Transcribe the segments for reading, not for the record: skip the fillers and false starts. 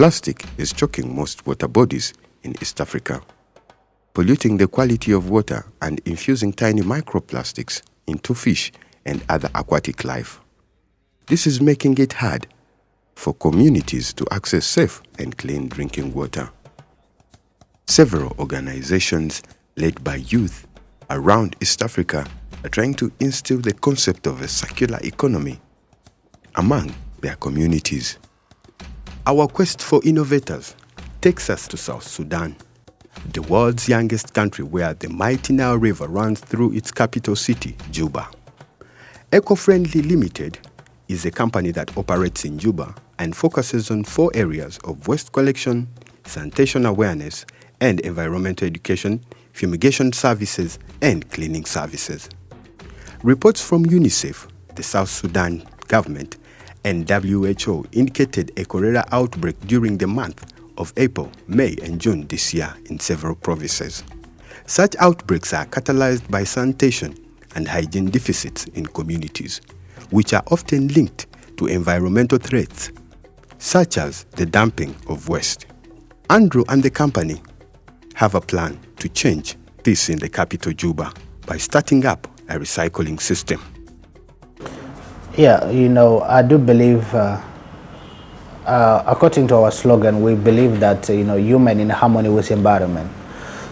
Plastic is choking most water bodies in East Africa, polluting the quality of water and infusing tiny microplastics into fish and other aquatic life. This is making it hard for communities to access safe and clean drinking water. Several organizations led by youth around East Africa are trying to instill the concept of a circular economy among their communities. Our quest for innovators takes us to South Sudan, the world's youngest country where the mighty Nile River runs through its capital city, Juba. Eco-Friendly Limited is a company that operates in Juba and focuses on 4 areas of waste collection, sanitation awareness, and environmental education, fumigation services, and cleaning services. Reports from UNICEF, the South Sudan government, and WHO indicated a cholera outbreak during the month of April, May, and June this year in several provinces. Such outbreaks are catalyzed by sanitation and hygiene deficits in communities, which are often linked to environmental threats, such as the dumping of waste. Andrew and the company have a plan to change this in the capital Juba by starting up a recycling system. Yeah, I do believe, according to our slogan, we believe that, human in harmony with environment.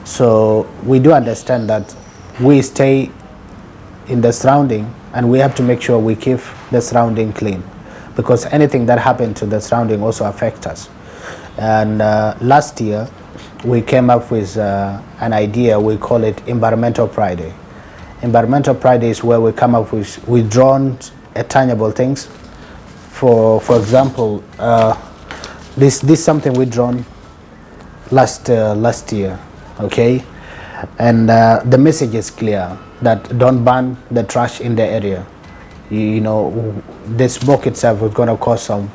So we do understand that we stay in the surrounding and we have to make sure we keep the surrounding clean, because anything that happened to the surrounding also affects us. And last year, we came up with an idea, we call it Environmental Friday. Environmental Friday is where we come up with drones, tangible things. For example, this is something we drawn last year, okay? And the message is clear that don't burn the trash in the area. The smoke itself is going to cause some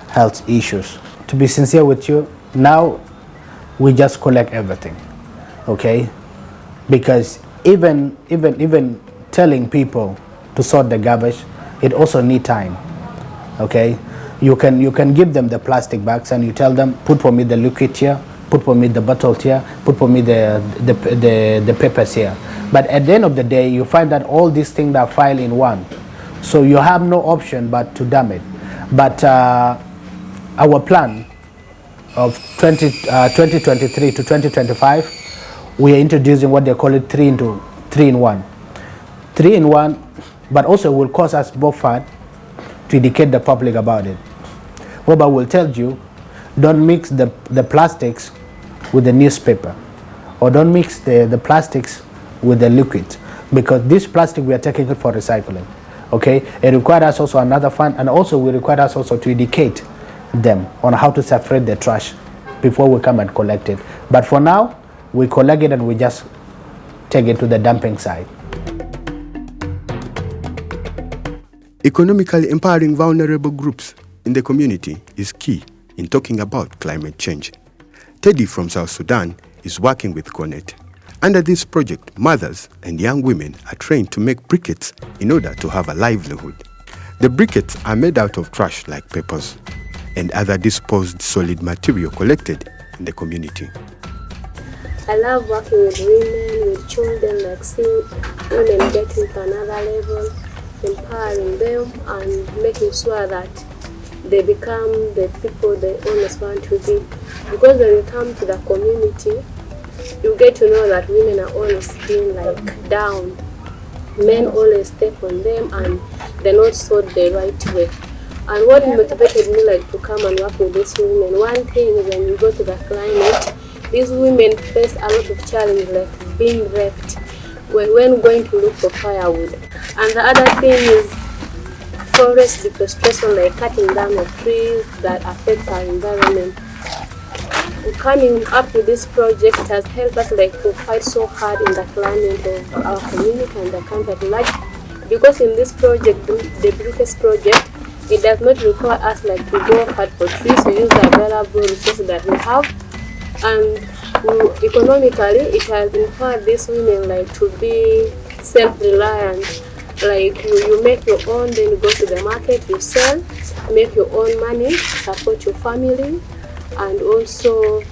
health issues. To be sincere with you, now we just collect everything, okay? Because even telling people to sort the garbage, it also need time, okay? You can give them the plastic bags and you tell them, put for me the liquid here, put for me the bottle here, put for me the papers here. But at the end of the day, you find that all these things are filed in one. So you have no option but to dump it. But our plan of 2023 to 2025, we are introducing what they call it 3 in 1. 3 in 1, but also will cost us both fun to educate the public about it. Whereby we'll tell you, don't mix the plastics with the newspaper, or don't mix the plastics with the liquid, because this plastic we are taking it for recycling. Okay, it requires us also another fund, and also we require us also to educate them on how to separate the trash before we come and collect it. But for now, we collect it and we just take it to the dumping site. Economically empowering vulnerable groups in the community is key in talking about climate change. Teddy from South Sudan is working with CONET. Under this project, mothers and young women are trained to make briquettes in order to have a livelihood. The briquettes are made out of trash like papers and other disposed solid material collected in the community. I love working with women, with children, like seeing women getting to another level, empowering them and making sure that they become the people they always want to be. Because when you come to the community, you get to know that women are always being like down. Men always step on them and they're not sold the right way. And what motivated me like to come and work with these women, one thing is when you go to the climate, these women face a lot of challenges like being raped when going to look for firewood. And the other thing is forest deforestation, like cutting down of trees that affect our environment. Coming up with this project has helped us like to fight so hard in the climate of our community and the country at large. Because in this project, the briquettes project, it does not require us like to go hard for trees. We use the available resources that we have, and economically it has empowered these women like to be self-reliant. Like you make your own, then you go to the market, you sell, make your own money, support your family. and also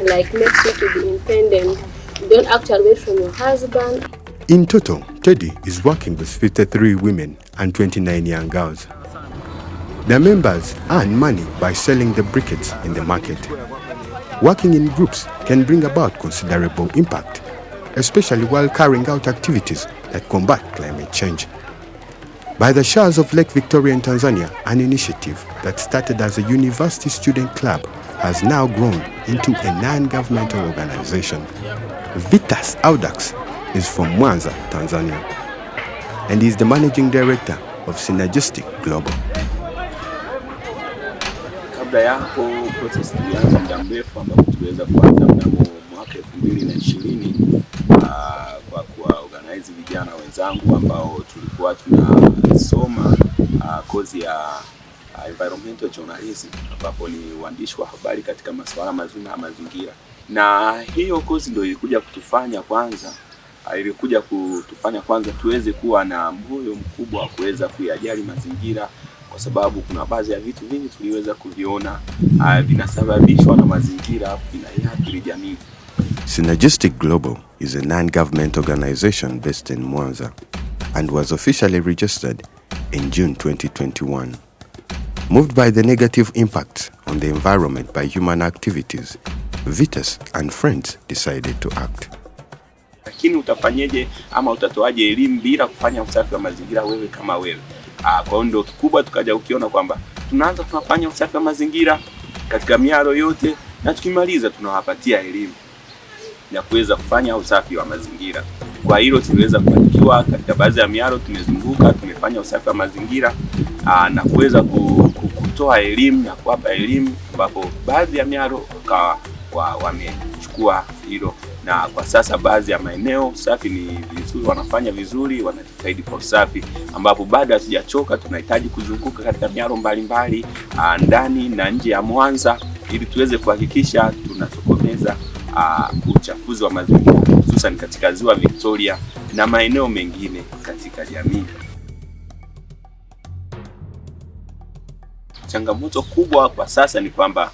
like makes you to be independent. You don't actually wait from your husband. In total, Teddy is working with 53 women and 29 young girls. Their members earn money by selling the briquettes in the market. Working in groups can bring about considerable impact, especially while carrying out activities that combat climate change. By the shores of Lake Victoria in Tanzania, an initiative that started as a university student club has now grown into a non-governmental organization. Vitas Audax is from Mwanza, Tanzania, and is the managing director of Synergistic Global. Kabla ya hapo process ilianza muda mrefu ambapo tuliweza kuanza mnamo mwaka 2020 kwa kuorganize vijana wenzangu ambao tulikuwa tunasoma kozi ya environmental journalism, ambapo ni uandishi wa habari katika masuala mazima ya mazingira. Na hiyo kozi ndio ilikuja kutufanya kwanza tuweze kuwa na moyo mkubwa wa kuweza kuyajali mazingira, kwa sababu kuna baadhi ya vitu vingi tuliweza kuviona vinasababishwa na mazingira vinaathiri jamii. Synergistic Global is a non-government organization based in Mwanza and was officially registered in June 2021. Moved by the negative impact on the environment by human activities, Vitas and friends decided to act. Lakini utafanyeje ama utatoaje elimu bila kufanya usafi wa mazingira wewe kama wewe? Kwa hiyo ndio kikubwa tukaja ukiona kwamba tunaanza tunafanya usafi wa mazingira katika miaro yote, na tukimaliza tunawapatia elimu ya kuweza kufanya usafi wa mazingira. Kwa hilo tuliweza kufanikiwa katika baadhi ya miaro, tumezunguka, tumefanya usafi wa mazingira na kuweza kutoa elimu na kuwapa elimu, ambapo baadhi ya miaro wamechukua hilo, na kwa sasa baadhi ya maeneo usafi ni vizuri, wanafanya vizuri, wanajitahidi kwa usafi, ambapo baada hatujachoka tunahitaji kuzunguka katika miaro mbalimbali ndani na nje ya Mwanza ili tuweze kuhakikisha tunatokomeza uchafuzi wa mazingira, hususan katika ziwa Victoria na maeneo mengine katika jamii. Changamoto kubwa kwa sasa ni kwamba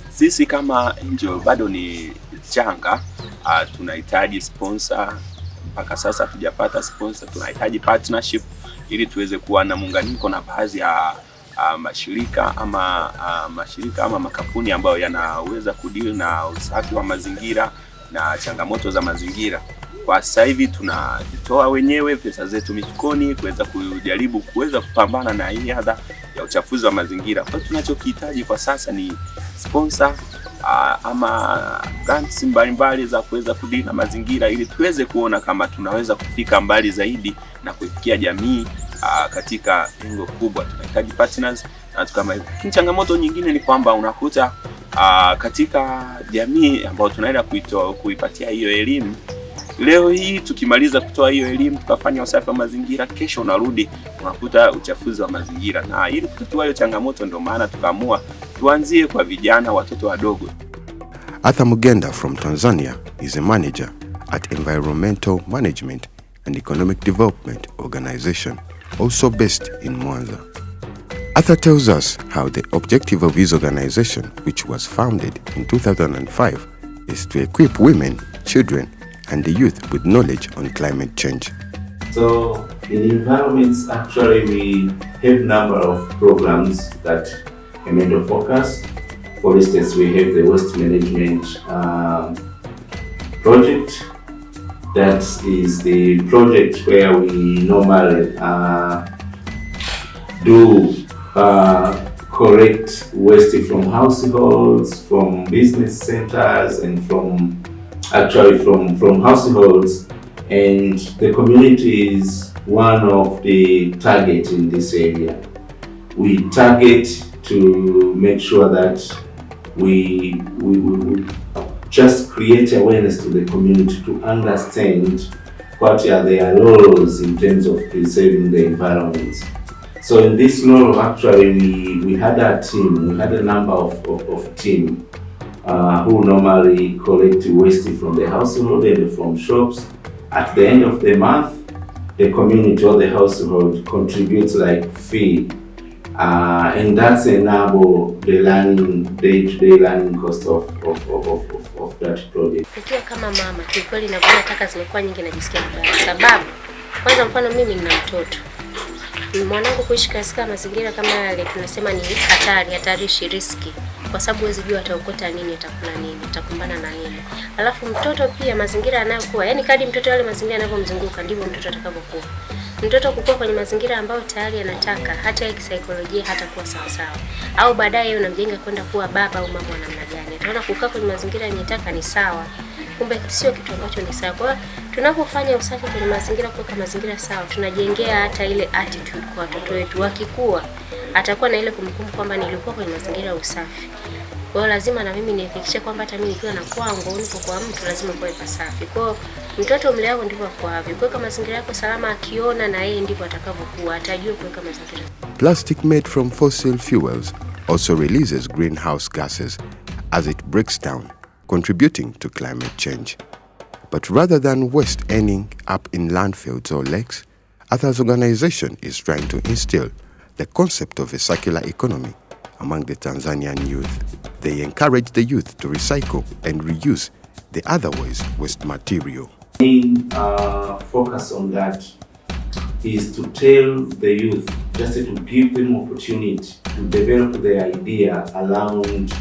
sisi kama NGO bado ni changa, tunahitaji sponsor. Mpaka sasa hatujapata sponsor, tunahitaji partnership ili tuweze kuwa na muunganiko na baadhi ya mashirika ama makampuni ambayo yanaweza kudeal na usafi wa mazingira na changamoto za mazingira. Kwa sasa hivi tunajitoa wenyewe pesa zetu mifukoni kuweza kujaribu kupambana na hii adha ya uchafuzi wa mazingira. Kwa tunachokihitaji kwa sasa ni sponsor ama grants mbalimbali za kuweza kudeal na mazingira ili tuweze kuona kama tunaweza kufika mbali zaidi na kufikia jamii katika lengo kubwa. Tunahitaji partners na kama hivyo. Changamoto nyingine ni kwamba unakuta katika jamii ambao tunaenda kuipatia hiyo elimu, leo hii tukimaliza kutoa hiyo elimu tukafanya usafi wa mazingira, kesho unarudi unakuta uchafuzi wa mazingira. Na ili kutatua hiyo changamoto ndio maana tukaamua tuanzie kwa vijana, watoto wadogo. Arthur Mugenda from Tanzania is a manager at Environmental Management and Economic Development Organization, also based in Mwanza. Arthur tells us how the objective of his organization, which was founded in 2005, is to equip women, children, and the youth with knowledge on climate change. So in environments, actually we have a number of programs that remain of focus. For instance, we have the waste management project. That is the project where we normally collect waste from households, from business centers, and from households, and the community is one of the targets in this area. We target to make sure that we just create awareness to the community to understand what are their roles in terms of preserving the environment. So in this role, actually, we had a team, we had a number of team who normally collect waste from the household and from shops. At the end of the month, the community or the household contributes like fee And that's enable the learning, day-to-day learning cost of that project. Nikiwa kama mama, kiukweli ninapoona taka zimekuwa nyingi najisikia vibaya. Sababu kwanza, mfano mimi nina mtoto. Mwanangu kuishi katika mazingira kama yale tunasema ni hatarishi, riski. Kwa sababu huwezi jua ataokota nini, atakula nini, atakumbana na nini. Alafu mtoto pia mazingira anayokuwa, yani kadri mtoto yale mazingira yanavyomzunguka ndivyo mtoto atakavyokuwa. Mtoto kukua kwenye mazingira ambayo tayari anataka, hata ya kisaikolojia hatakuwa sawa sawa. Au baadaye yeye unamjenga kwenda kuwa baba au mama wa namna gani. Tunaona kukaa kwenye mazingira yenye taka ni sawa. Kumbe sio kitu ambacho ni sawa. Kwa tunapofanya usafi kwenye mazingira, kuweka mazingira sawa, tunajengea hata ile attitude kwa watoto wetu. Wakikua atakuwa na ile kumbukumbu kwamba nilikuwa kwenye mazingira ya usafi. Kwa hiyo lazima na mimi nihakikishe kwamba hata mimi nikiwa na kwangu nipo kwa mtu lazima kuwe pasafi. Kwa hiyo mtoto umri wako ndivyo kwavyo. Kuweka mazingira yako salama, akiona na yeye ndivyo atakavyokuwa, atajua kuweka mazingira. Plastic made from fossil fuels also releases greenhouse gases as it breaks down, contributing to climate change. But rather than waste ending up in landfills or lakes, Atha's organization is trying to instill the concept of a circular economy among the Tanzanian youth. They encourage the youth to recycle and reuse the otherwise waste material. The main focus on that is to tell the youth, just to give them opportunity to develop their idea around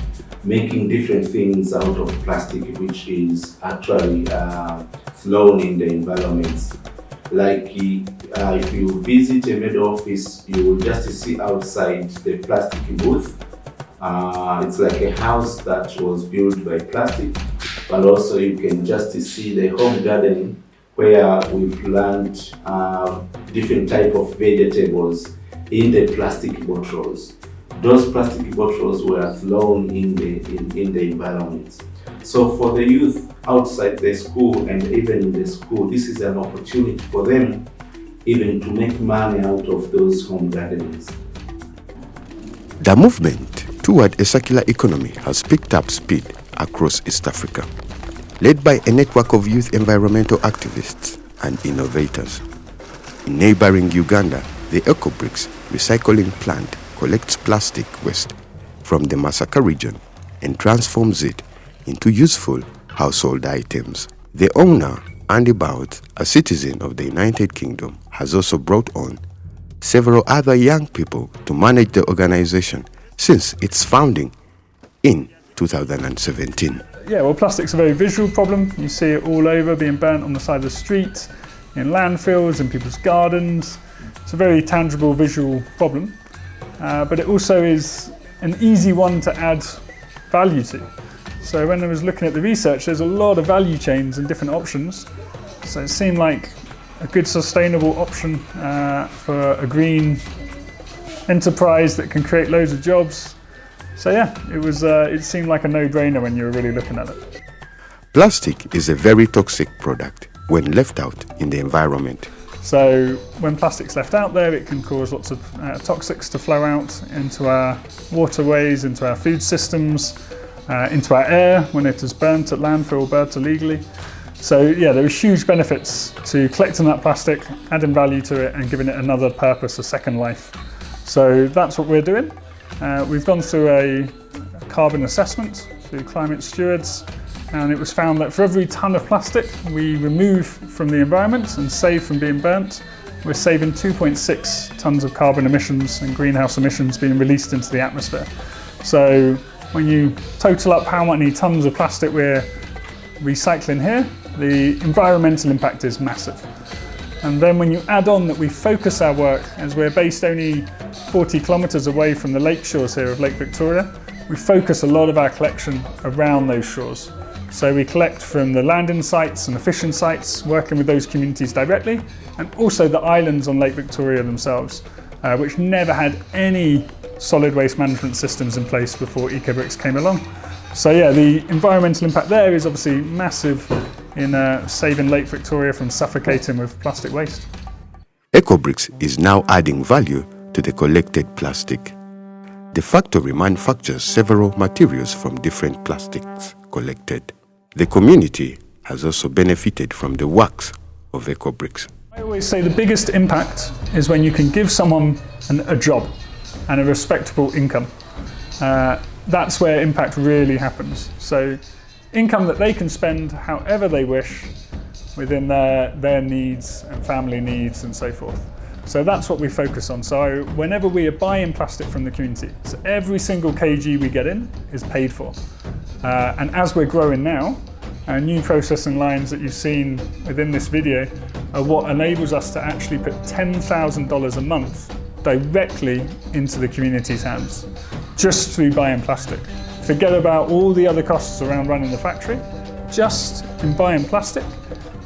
making different things out of plastic, which is actually thrown in the environment. Like if you visit a med office, you will just see outside the plastic booth. It's like a house that was built by plastic, but also you can just see the home garden where we plant different type of vegetables in the plastic bottles. Those plastic bottles were thrown in the environment. So for the youth outside the school and even in the school, this is an opportunity for them even to make money out of those home gardens. The movement toward a circular economy has picked up speed across East Africa, led by a network of youth environmental activists and innovators. In neighboring Uganda, the EcoBricks recycling plant collects plastic waste from the Masaka region and transforms it into useful household items. The owner, Andy Bout, a citizen of the United Kingdom, has also brought on several other young people to manage the organization since its founding in 2017. Yeah, well, plastic's a very visual problem. You see it all over, being burnt on the side of the street, in landfills, in people's gardens. It's a very tangible visual problem, but it also is an easy one to add value to. So when I was looking at the research, there's a lot of value chains and different options. So it seemed like a good sustainable option for a green enterprise that can create loads of jobs. So yeah, it seemed like a no-brainer when you were really looking at it. Plastic is a very toxic product when left out in the environment. So when plastic's left out there, it can cause lots of toxics to flow out into our waterways, into our food systems, into our air when it is burnt at landfill, burnt illegally. So yeah, there are huge benefits to collecting that plastic, adding value to it and giving it another purpose, a second life. So that's what we're doing. We've gone through a carbon assessment through Climate Stewards, and it was found that for every tonne of plastic we remove from the environment and save from being burnt, we're saving 2.6 tonnes of carbon emissions and greenhouse emissions being released into the atmosphere. So when you total up how many tonnes of plastic we're recycling here, the environmental impact is massive. And then when you add on that we focus our work, as we're based only 40 kilometres away from the lake shores here of Lake Victoria, we focus a lot of our collection around those shores. So we collect from the landing sites and the fishing sites, working with those communities directly, and also the islands on Lake Victoria themselves, which never had any solid waste management systems in place before EcoBricks came along. So yeah, the environmental impact there is obviously massive in saving Lake Victoria from suffocating with plastic waste. EcoBricks is now adding value to the collected plastic. The factory manufactures several materials from different plastics collected. The community has also benefited from the works of EcoBricks. I always say the biggest impact is when you can give someone a job. and a respectable income. That's where impact really happens. So income that they can spend however they wish within their needs and family needs and so forth. So that's what we focus on. So whenever we are buying plastic from the community, so every single kg we get in is paid for. And as we're growing now, our new processing lines that you've seen within this video are what enables us to actually put $10,000 a month directly into the community's hands, just through buying plastic. Forget about all the other costs around running the factory. Just in buying plastic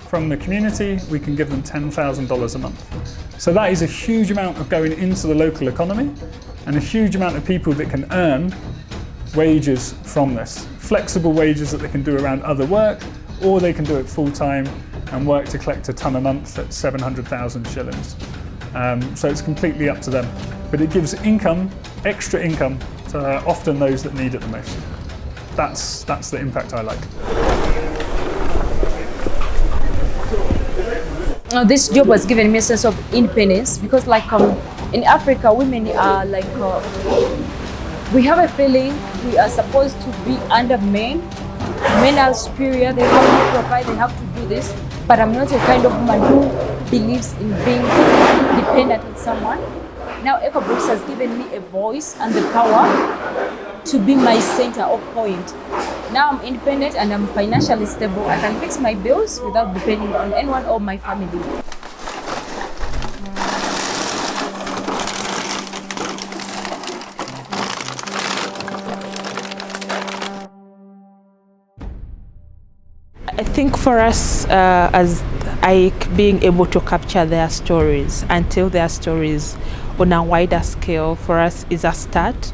from the community, we can give them $10,000 a month. So that is a huge amount of going into the local economy and a huge amount of people that can earn wages from this. Flexible wages that they can do around other work, or they can do it full time and work to collect a tonne a month at 700,000 shillings. So it's completely up to them. But it gives income, extra income, to often those that need it the most. That's the impact I like. This job has given me a sense of independence because in Africa, women are we have a feeling we are supposed to be under men. Men are superior, they have to provide, they have to do this. But I'm not a kind of woman who believes in being dependent on someone. Now EcoBricks has given me a voice and the power to be my center of point. Now I'm independent and I'm financially stable. I can fix my bills without depending on anyone or my family. I think for us as IYICC, being able to capture their stories and tell their stories on a wider scale for us is a start.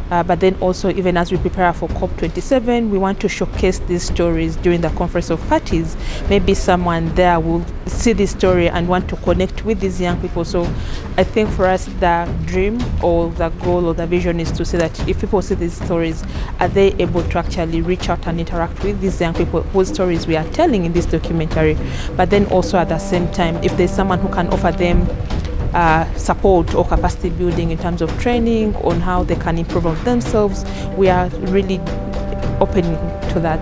But then also, even as we prepare for COP27, we want to showcase these stories during the Conference of Parties. Maybe someone there will see this story and want to connect with these young people. So I think for us, the dream or the goal or the vision is to see that if people see these stories, are they able to actually reach out and interact with these young people whose stories we are telling in this documentary. But then also at the same time, if there's someone who can offer them support or capacity building in terms of training on how they can improve on themselves, we are really open to that.